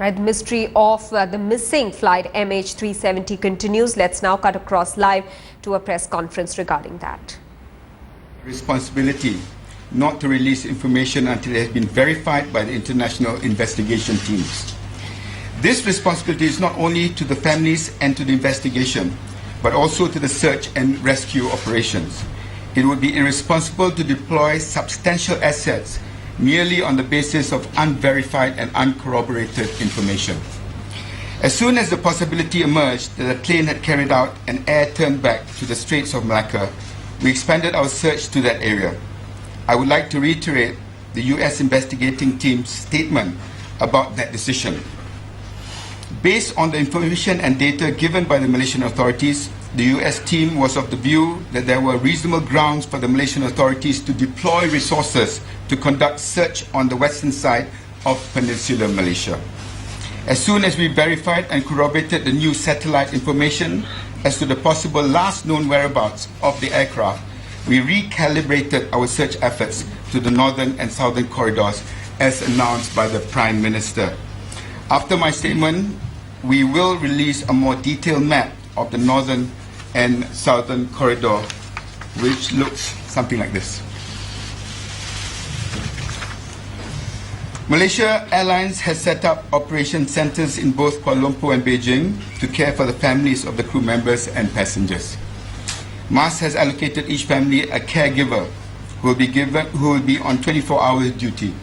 Right, the mystery of the missing flight MH-370 continues. Let's now cut across live to a press conference regarding that. Responsibility not to release information until it has been verified by the international investigation teams. This responsibility is not only to the families and to the investigation, but also to the search and rescue operations. It would be irresponsible to deploy substantial assets merely on the basis of unverified and uncorroborated information. As soon as the possibility emerged that the plane had carried out an air turn back to the Straits of Malacca, we expanded our search to that area. I would like to reiterate the US investigating team's statement about that decision. Based on the information and data given by the Malaysian authorities, the US team was of the view that there were reasonable grounds for the Malaysian authorities to deploy resources to conduct search on the western side of peninsular Malaysia. As soon as we verified and corroborated the new satellite information as to the possible last known whereabouts of the aircraft, we recalibrated our search efforts to the northern and southern corridors as announced by the Prime Minister. After my statement, we will release a more detailed map of the northern and southern corridor, which looks something like this. Malaysia Airlines has set up operation centres in both Kuala Lumpur and Beijing to care for the families of the crew members and passengers. MAS has allocated each family a caregiver who will be on 24-hour duty.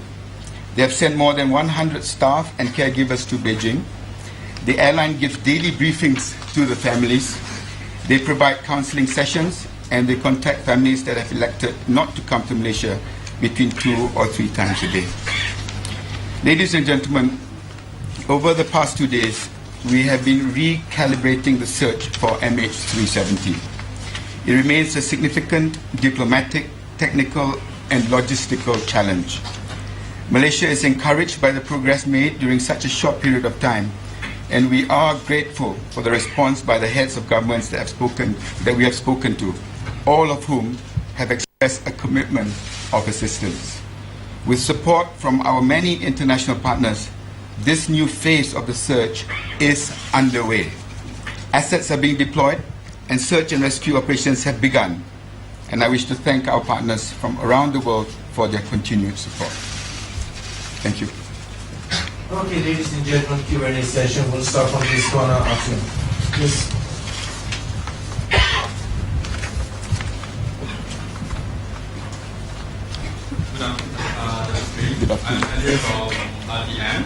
They have sent more than 100 staff and caregivers to Beijing. The airline gives daily briefings to the families. They provide counselling sessions and they contact families that have elected not to come to Malaysia between 2 or 3 times a day. Ladies and gentlemen, over the past 2 days, we have been recalibrating the search for MH-370. It remains a significant diplomatic, technical and logistical challenge. Malaysia is encouraged by the progress made during such a short period of time, and we are grateful for the response by the heads of governments that we have spoken to, all of whom have expressed a commitment of assistance. With support from our many international partners, this new phase of the search is underway. Assets are being deployed and search and rescue operations have begun. And I wish to thank our partners from around the world for their continued support. Thank you. Okay, ladies and gentlemen, Q&A session. We'll start from this corner after. Please. Good afternoon. I'm here from RTM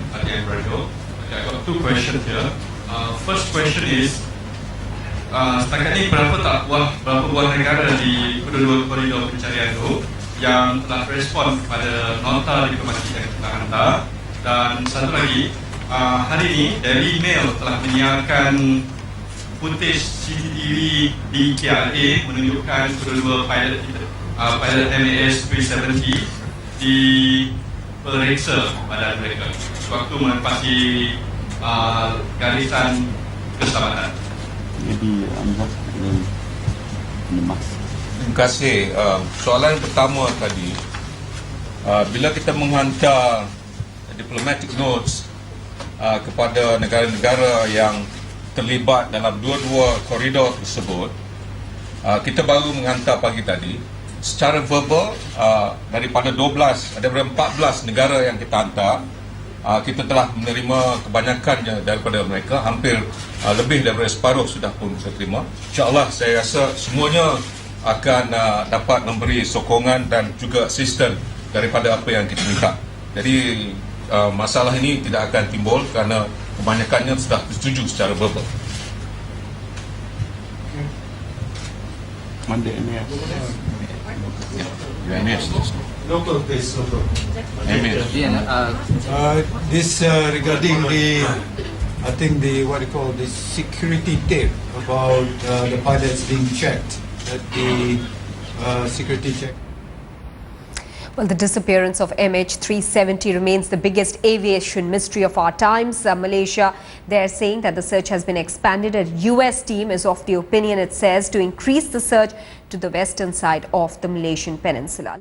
Radio. Okay, I got 2 questions here. First question is, setakat ini berapa buah negara di kedua koridor pencarian itu yang telah respon kepada nota diplomatik yang kita hantar? Dan satu lagi, hari ini Daily Mail telah menyiarkan footage CCTV di KLA menunjukkan kedua pilot MH-370 diperiksa badan mereka sewaktu menempati garisan keselamatan. Jadi Terima kasih. Soalan pertama tadi, bila kita menghantar diplomatic notes kepada negara-negara yang terlibat dalam dua-dua koridor tersebut, kita baru menghantar pagi tadi secara verbal daripada 14 negara yang kita hantar, kita telah menerima kebanyakannya daripada mereka, hampir lebih daripada separuh sudah pun saya terima. InsyaAllah saya rasa semuanya akan dapat memberi sokongan dan juga asisten daripada apa yang kita minta. Jadi masalah ini tidak akan timbul kerana kebanyakannya sudah setuju secara verbal. Local please, local. This regarding the, I think the what you call the security tape about the pilots being checked at the security check. Well, the disappearance of MH-370 remains the biggest aviation mystery of our times. Malaysia, they're saying that the search has been expanded. A US team is of the opinion, it says, to increase the search to the western side of the Malaysian peninsula.